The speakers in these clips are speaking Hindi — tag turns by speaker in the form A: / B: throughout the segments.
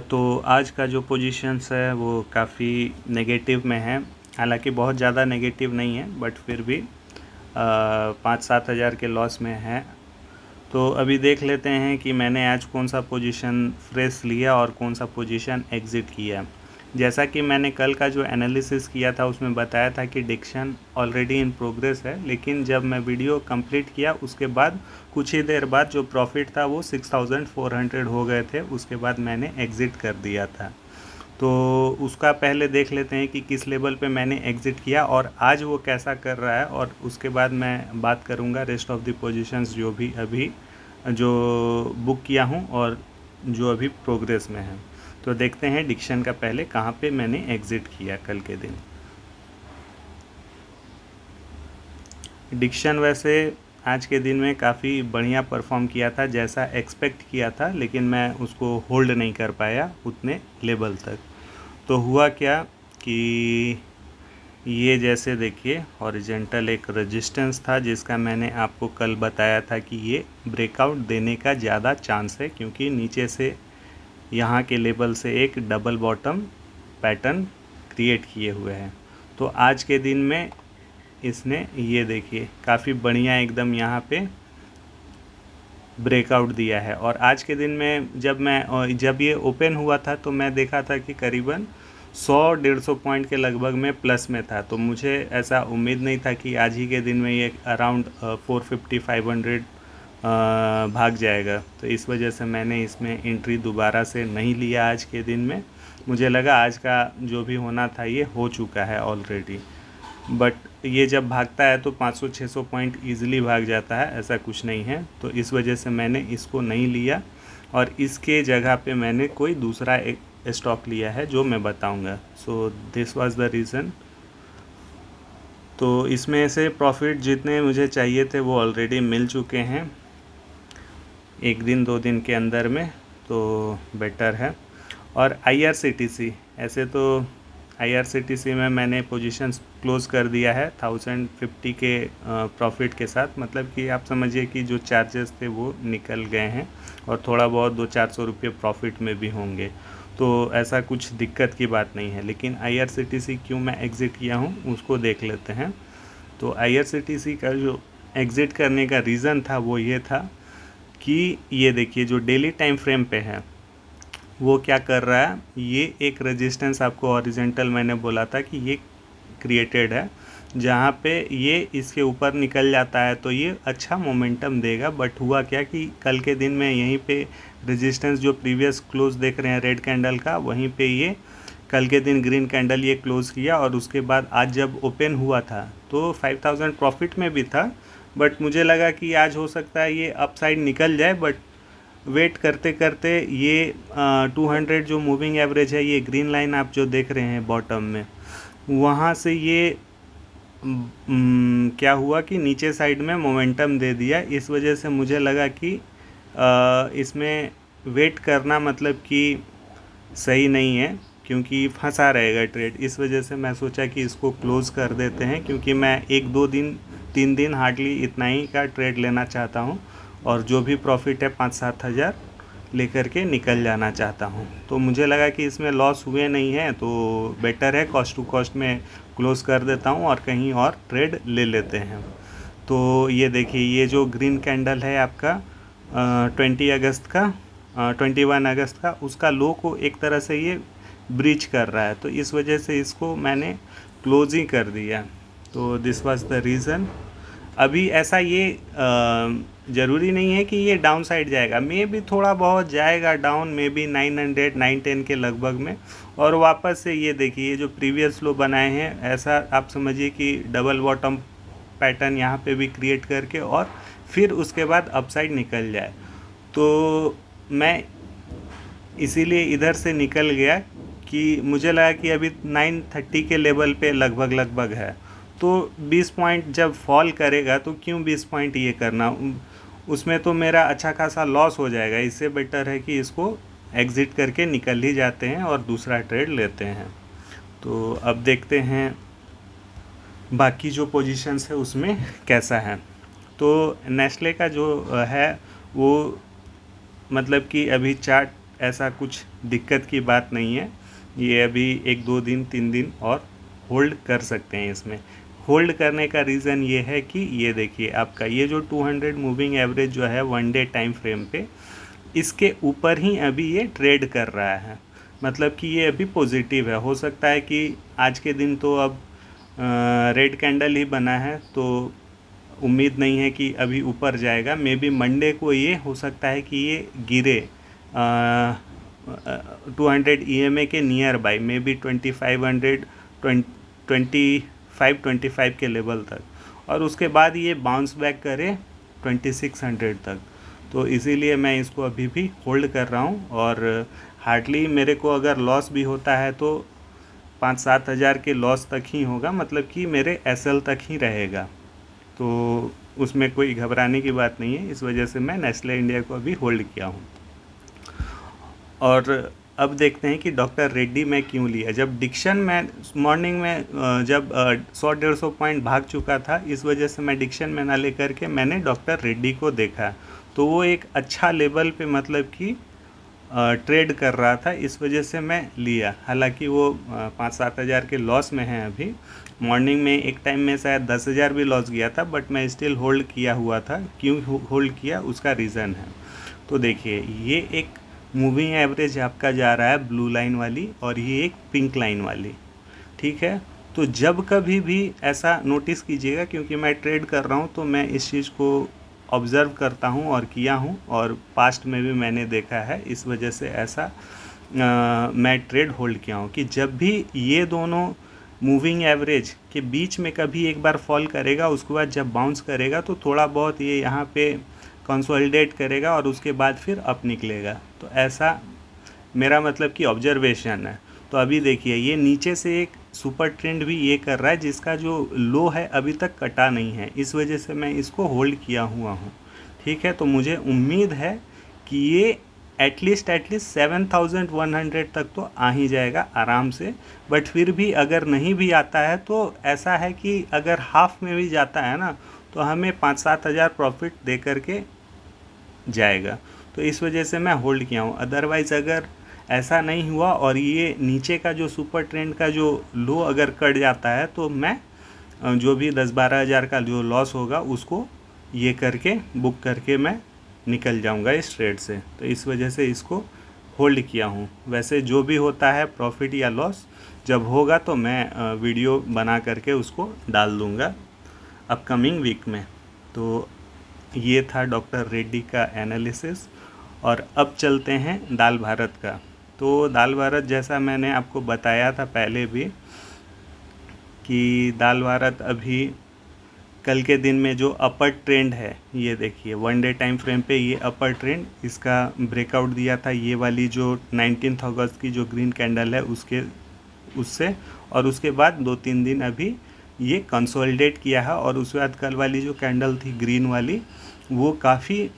A: तो आज का जो पोजीशंस है वो काफ़ी नेगेटिव में है। हालांकि बहुत ज़्यादा नेगेटिव नहीं है, बट फिर भी 5-7 हज़ार के लॉस में है। तो अभी देख लेते हैं कि मैंने आज कौन सा पोजीशन फ्रेश लिया और कौन सा पोजीशन एग्ज़िट किया। जैसा कि मैंने कल का जो एनालिसिस किया था उसमें बताया था कि डिक्शन ऑलरेडी इन प्रोग्रेस है, लेकिन जब मैं वीडियो कंप्लीट किया उसके बाद कुछ ही देर बाद जो प्रॉफिट था वो 6400 हो गए थे। उसके बाद मैंने एग्ज़िट कर दिया था। तो उसका पहले देख लेते हैं कि किस लेवल पे मैंने एग्ज़िट किया और आज वो कैसा कर रहा है, और उसके बाद मैं बात करूँगा रेस्ट ऑफ द पोजीशंस जो भी अभी जो बुक किया हूँ और जो अभी प्रोग्रेस में है। तो देखते हैं डिक्शन का पहले कहाँ पे मैंने एग्ज़िट किया कल के दिन। डिक्शन वैसे आज के दिन में काफ़ी बढ़िया परफॉर्म किया था जैसा एक्सपेक्ट किया था, लेकिन मैं उसको होल्ड नहीं कर पाया उतने लेवल तक। तो हुआ क्या कि ये जैसे देखिए हॉरिजेंटल एक रेजिस्टेंस था जिसका मैंने आपको कल बताया था कि ये ब्रेकआउट देने का ज़्यादा चांस है, क्योंकि नीचे से यहाँ के लेवल से एक डबल बॉटम पैटर्न क्रिएट किए हुए हैं। तो आज के दिन में इसने ये देखिए काफ़ी बढ़िया एकदम यहाँ पे ब्रेकआउट दिया है। और आज के दिन में जब ये ओपन हुआ था तो मैं देखा था कि करीबन 100-150 पॉइंट के लगभग में प्लस में था। तो मुझे ऐसा उम्मीद नहीं था कि आज ही के दिन में ये अराउंड 450-500 भाग जाएगा। तो इस वजह से मैंने इसमें एंट्री दोबारा से नहीं लिया आज के दिन में। मुझे लगा आज का जो भी होना था ये हो चुका है ऑलरेडी, बट ये जब भागता है तो 500-600 पॉइंट ईज़िली भाग जाता है, ऐसा कुछ नहीं है। तो इस वजह से मैंने इसको नहीं लिया और इसके जगह पे मैंने कोई दूसरा एक स्टॉक लिया है जो मैं बताऊंगा। So this was the reason. तो इसमें से प्रॉफिट जितने मुझे चाहिए थे वो ऑलरेडी मिल चुके हैं एक दिन 2 दिन के अंदर में, तो बेटर है। और IRCTC, ऐसे तो IRCTC में मैंने पोजीशंस क्लोज़ कर दिया है 1050 के प्रॉफिट के साथ। मतलब कि आप समझिए कि जो चार्जेस थे वो निकल गए हैं और थोड़ा बहुत 200-400 रुपये प्रॉफिट में भी होंगे, तो ऐसा कुछ दिक्कत की बात नहीं है। लेकिन IRCTC क्यों मैं एग्ज़िट किया हूँ उसको देख लेते हैं। तो IRCTC का जो एग्ज़िट करने का रीज़न था वो ये था कि ये देखिए जो डेली टाइम फ्रेम पे है वो क्या कर रहा है, ये एक रेजिस्टेंस आपको हॉरिजॉन्टल मैंने बोला था कि ये क्रिएटेड है, जहाँ पे ये इसके ऊपर निकल जाता है तो ये अच्छा मोमेंटम देगा। बट हुआ क्या कि कल के दिन में यहीं पे रेजिस्टेंस जो प्रीवियस क्लोज देख रहे हैं रेड कैंडल का, वहीं पे ये कल के दिन ग्रीन कैंडल ये क्लोज़ किया और उसके बाद आज जब ओपन हुआ था तो 5000 प्रॉफिट में भी था। बट मुझे लगा कि आज हो सकता है ये अपसाइड निकल जाए, बट वेट करते करते ये 200 जो मूविंग एवरेज है, ये ग्रीन लाइन आप जो देख रहे हैं बॉटम में, वहाँ से ये क्या हुआ कि नीचे साइड में मोमेंटम दे दिया। इस वजह से मुझे लगा कि इसमें वेट करना मतलब कि सही नहीं है, क्योंकि फंसा रहेगा ट्रेड। इस वजह से मैं सोचा कि इसको क्लोज़ कर देते हैं, क्योंकि मैं 1-2 दिन 3 दिन हार्डली इतना ही का ट्रेड लेना चाहता हूँ और जो भी प्रॉफिट है 5-7 हज़ार लेकर के निकल जाना चाहता हूँ। तो मुझे लगा कि इसमें लॉस हुए नहीं है तो बेटर है कॉस्ट टू कॉस्ट में क्लोज़ कर देता हूँ और कहीं और ट्रेड ले लेते हैं। तो ये देखिए ये जो ग्रीन कैंडल है आपका 21 अगस्त का, उसका लो को एक तरह से ये ब्रीच कर रहा है, तो इस वजह से इसको मैंने क्लोज ही कर दिया। तो दिस वाज द रीज़न। अभी ऐसा ये ज़रूरी नहीं है कि ये डाउन साइड जाएगा, मे भी थोड़ा बहुत जाएगा डाउन, मे भी 900-910 के लगभग में, और वापस से ये देखिए ये जो प्रीवियस लो बनाए हैं ऐसा आप समझिए कि डबल बॉटम पैटर्न यहाँ पे भी क्रिएट करके और फिर उसके बाद अपसाइड निकल जाए। तो मैं इसीलिए इधर से निकल गया कि मुझे लगा कि अभी 930 के लेवल पे लगभग है, तो 20 पॉइंट जब फॉल करेगा तो क्यों 20 पॉइंट ये करना, उसमें तो मेरा अच्छा खासा लॉस हो जाएगा। इससे बेटर है कि इसको एग्ज़िट करके निकल ही जाते हैं और दूसरा ट्रेड लेते हैं। तो अब देखते हैं बाकी जो पोजीशंस है उसमें कैसा है। तो नेस्ले का जो है वो मतलब कि अभी चार्ट ऐसा कुछ दिक्कत की बात नहीं है। ये अभी 1 2 दिन 3 दिन और होल्ड कर सकते हैं। इसमें होल्ड करने का रीज़न ये है कि ये देखिए आपका ये जो 200 मूविंग एवरेज जो है 1 डे टाइम फ्रेम पे, इसके ऊपर ही अभी ये ट्रेड कर रहा है, मतलब कि ये अभी पॉजिटिव है। हो सकता है कि आज के दिन तो अब रेड कैंडल ही बना है, तो उम्मीद नहीं है कि अभी ऊपर जाएगा। मे बी मंडे को ये हो सकता है कि ये गिरे 200 EMA के नियर बाई, मे बी 2500 25 के लेवल तक, और उसके बाद ये बाउंस बैक करे 2600 तक। तो इसीलिए मैं इसको अभी भी होल्ड कर रहा हूँ। और हार्डली मेरे को अगर लॉस भी होता है तो 5-7 हज़ार के लॉस तक ही होगा, मतलब कि मेरे SL तक ही रहेगा। तो उसमें कोई घबराने की बात नहीं है। इस वजह से मैं नेस्ले इंडिया को अभी होल्ड किया हूँ। और अब देखते हैं कि डॉक्टर रेड्डी में क्यों लिया। जब डिक्शन में मॉर्निंग में जब 100-150 पॉइंट भाग चुका था, इस वजह से मैं डिक्शन में ना लेकर के मैंने डॉक्टर रेड्डी को देखा, तो वो एक अच्छा लेवल पे मतलब कि ट्रेड कर रहा था, इस वजह से मैं लिया। हालांकि वो 5-7 हज़ार के लॉस में है अभी। मॉर्निंग में एक टाइम में शायद 10,000 भी लॉस गया था, बट मैं स्टिल होल्ड किया हुआ था। क्यों होल्ड किया उसका रीज़न है। तो देखिए ये एक मूविंग एवरेज आपका जा रहा है ब्लू लाइन वाली, और ये एक पिंक लाइन वाली, ठीक है। तो जब कभी भी ऐसा नोटिस कीजिएगा, क्योंकि मैं ट्रेड कर रहा हूँ तो मैं इस चीज़ को ऑब्ज़र्व करता हूँ और किया हूँ, और पास्ट में भी मैंने देखा है। इस वजह से ऐसा मैं ट्रेड होल्ड किया हूँ कि जब भी ये दोनों मूविंग एवरेज के बीच में कभी एक बार फॉल करेगा, उसके बाद जब बाउंस करेगा तो थोड़ा बहुत ये यहाँ पे कंसोलिडेट करेगा और उसके बाद फिर अप निकलेगा। तो ऐसा मेरा मतलब कि ऑब्जर्वेशन है। तो अभी देखिए ये नीचे से एक सुपर ट्रेंड भी ये कर रहा है, जिसका जो लो है अभी तक कटा नहीं है, इस वजह से मैं इसको होल्ड किया हुआ हूँ, ठीक है। तो मुझे उम्मीद है कि ये एटलीस्ट 7,100 तक तो आ ही जाएगा आराम से। बट फिर भी अगर नहीं भी आता है तो ऐसा है कि अगर हाफ में भी जाता है ना, तो हमें 5-7 हज़ार प्रॉफिट दे करके जाएगा। तो इस वजह से मैं होल्ड किया हूँ। अदरवाइज़ अगर ऐसा नहीं हुआ और ये नीचे का जो सुपर ट्रेंड का जो लो अगर कट जाता है, तो मैं जो भी 10-12 हज़ार का जो लॉस होगा उसको ये करके बुक करके मैं निकल जाऊंगा इस ट्रेड से। तो इस वजह से इसको होल्ड किया हूँ। वैसे जो भी होता है प्रॉफिट या लॉस जब होगा तो मैं वीडियो बना करके उसको डाल दूँगा अपकमिंग वीक में। तो ये था डॉक्टर रेड्डी का एनालिसिस। और अब चलते हैं दाल भारत का। तो दाल भारत जैसा मैंने आपको बताया था पहले भी कि दाल भारत अभी कल के दिन में जो अपर ट्रेंड है, ये देखिए 1 डे टाइम फ्रेम पे ये अपर ट्रेंड इसका ब्रेकआउट दिया था, ये वाली जो 19 अगस्त की जो ग्रीन कैंडल है उससे, और उसके बाद 2-3 दिन अभी ये कंसोलिडेट किया है। और उसके बाद कल वाली जो कैंडल थी ग्रीन वाली, वो काफ़ी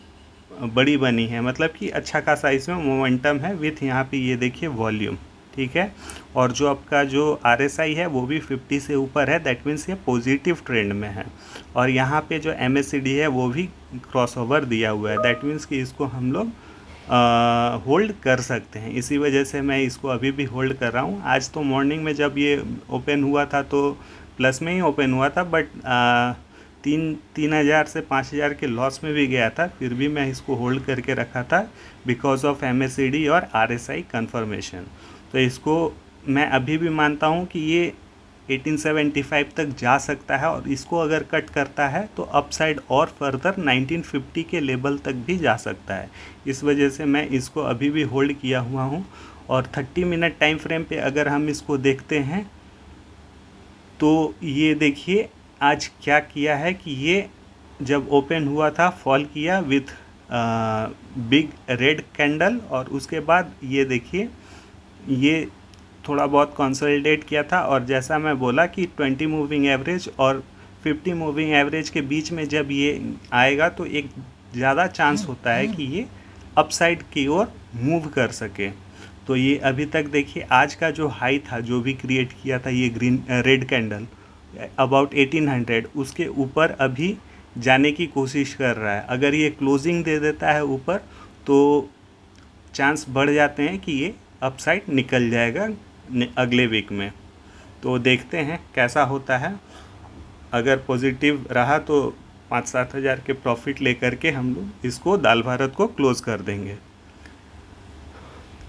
A: बड़ी बनी है, मतलब कि अच्छा खासा इसमें मोमेंटम है विथ यहाँ पे ये देखिए वॉल्यूम, ठीक है। और जो आपका जो RSI है वो भी 50 से ऊपर है, दैट मीन्स ये पॉजिटिव ट्रेंड में है। और यहाँ पे जो MACD है वो भी क्रॉसओवर दिया हुआ है, दैट मीन्स कि इसको हम लोग होल्ड कर सकते हैं। इसी वजह से मैं इसको अभी भी होल्ड कर रहा हूँ। आज तो मॉर्निंग में जब ये ओपन हुआ था तो प्लस में ही ओपन हुआ था, बट 3,000 से 5,000 के लॉस में भी गया था, फिर भी मैं इसको होल्ड करके रखा था बिकॉज ऑफ MACD और RSI कंफर्मेशन। तो इसको मैं अभी भी मानता हूँ कि ये 1875 तक जा सकता है, और इसको अगर कट करता है तो अपसाइड और फर्दर 1950 के लेवल तक भी जा सकता है। इस वजह से मैं इसको अभी भी होल्ड किया हुआ हूँ। और 30 मिनट टाइम फ्रेम पे अगर हम इसको देखते हैं तो ये देखिए आज क्या किया है कि ये जब ओपन हुआ था फॉल किया विथ बिग रेड कैंडल, और उसके बाद ये देखिए ये थोड़ा बहुत कंसोलिडेट किया था। और जैसा मैं बोला कि 20 मूविंग एवरेज और 50 मूविंग एवरेज के बीच में जब ये आएगा तो एक ज़्यादा चांस होता है कि ये अपसाइड की ओर मूव कर सके। तो ये अभी तक देखिए आज का जो हाई था जो भी क्रिएट किया था ये रेड कैंडल अबाउट 1800, उसके ऊपर अभी जाने की कोशिश कर रहा है। अगर ये क्लोजिंग दे देता है ऊपर तो चांस बढ़ जाते हैं कि ये अपसाइड निकल जाएगा अगले वीक में। तो देखते हैं कैसा होता है। अगर पॉजिटिव रहा तो 5-7 हज़ार के प्रॉफिट लेकर के हम लोग इसको दाल भारत को क्लोज़ कर देंगे।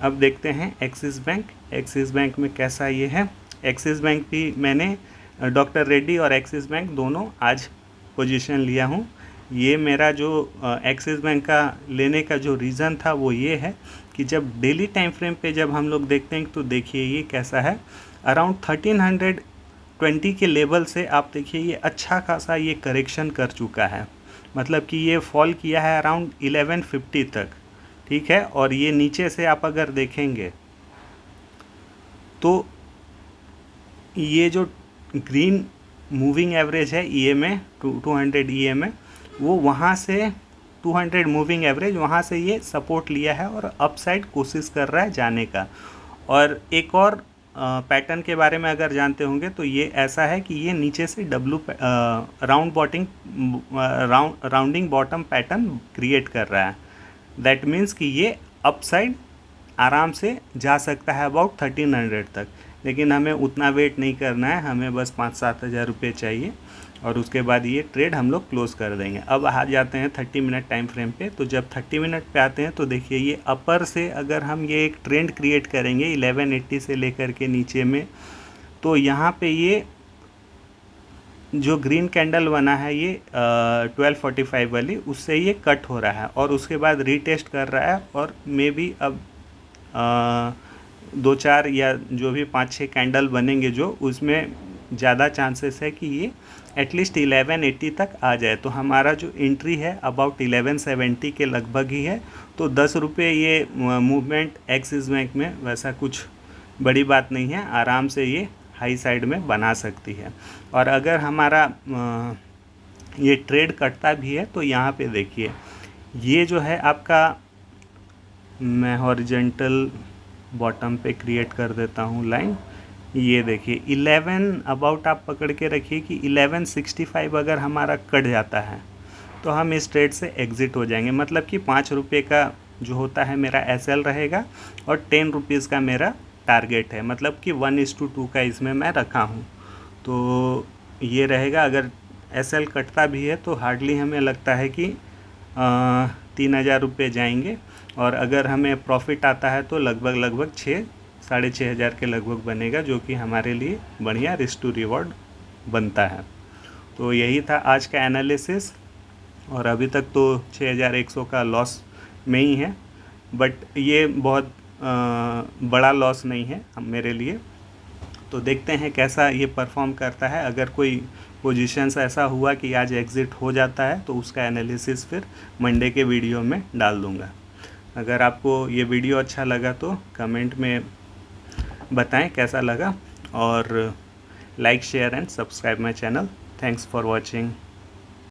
A: अब देखते हैं एक्सिस बैंक। एक्सिस बैंक में कैसा ये है। एक्सिस बैंक भी मैंने डॉक्टर रेड्डी और एक्सिस बैंक दोनों आज पोजीशन लिया हूँ। ये मेरा जो एक्सिस बैंक का लेने का जो रीज़न था वो ये है कि जब डेली टाइम फ्रेम पे जब हम लोग देखते हैं तो देखिए ये कैसा है, अराउंड 1320 के लेवल से आप देखिए ये अच्छा खासा ये करेक्शन कर चुका है। मतलब कि ये फॉल किया है अराउंड 1150 तक, ठीक है। और ये नीचे से आप अगर देखेंगे तो ये जो ग्रीन मूविंग एवरेज है EMA 200 EMA, वो वहाँ से 200 मूविंग एवरेज वहाँ से ये सपोर्ट लिया है और अपसाइड कोशिश कर रहा है जाने का। और एक और पैटर्न के बारे में अगर जानते होंगे तो ये ऐसा है कि ये नीचे से राउंडिंग बॉटम पैटर्न क्रिएट कर रहा है। दैट मीन्स कि ये अपसाइड आराम से जा सकता है अबाउट 1300 तक, लेकिन हमें उतना वेट नहीं करना है, हमें बस 5-7 हज़ार रुपये चाहिए और उसके बाद ये ट्रेड हम लोग क्लोज़ कर देंगे। अब आ जाते हैं 30 मिनट टाइम फ्रेम पे। तो जब 30 मिनट पे आते हैं तो देखिए ये अपर से अगर हम ये एक ट्रेंड क्रिएट करेंगे 1180 से लेकर के नीचे में, तो यहाँ पे ये जो ग्रीन कैंडल बना है ये 1245 वाली, उससे ये कट हो रहा है और उसके बाद रीटेस्ट कर रहा है और मे बी अब 2-4 या जो भी 5-6 कैंडल बनेंगे जो उसमें ज़्यादा चांसेस है कि ये एटलीस्ट 1180 तक आ जाए। तो हमारा जो एंट्री है अबाउट 1170 के लगभग ही है। तो 10 रुपये ये मूवमेंट एक्सिस बैंक में वैसा कुछ बड़ी बात नहीं है, आराम से ये हाई साइड में बना सकती है। और अगर हमारा ये ट्रेड कटता भी है तो यहाँ पे देखिए ये जो है आपका, मैं हॉरिजेंटल बॉटम पे क्रिएट कर देता हूँ लाइन। ये देखिए 11 अबाउट आप पकड़ के रखिए कि 1165 अगर हमारा कट जाता है तो हम इस ट्रेड से एग्ज़िट हो जाएंगे। मतलब कि 5 रुपये का जो होता है मेरा SL रहेगा और 10 रुपीज़ का मेरा टारगेट है। मतलब कि 1:2 का इसमें मैं रखा हूँ। तो ये रहेगा। अगर SL कटता भी है तो हार्डली हमें लगता है कि 3000 रुपये जाएंगे और अगर हमें प्रॉफिट आता है तो लगभग 6-6.5 हज़ार के लगभग बनेगा, जो कि हमारे लिए बढ़िया रिस्क टू रिवॉर्ड बनता है। तो यही था आज का एनालिसिस और अभी तक तो 6100 का लॉस में ही है, बट ये बहुत बड़ा लॉस नहीं है मेरे लिए। तो देखते हैं कैसा ये परफॉर्म करता है। अगर कोई पोजीशंस ऐसा हुआ कि आज एग्ज़िट हो जाता है तो उसका एनालिसिस फिर मंडे के वीडियो में डाल दूँगा। अगर आपको ये वीडियो अच्छा लगा तो कमेंट में बताएं कैसा लगा और like share and subscribe my channel. Thanks for watching.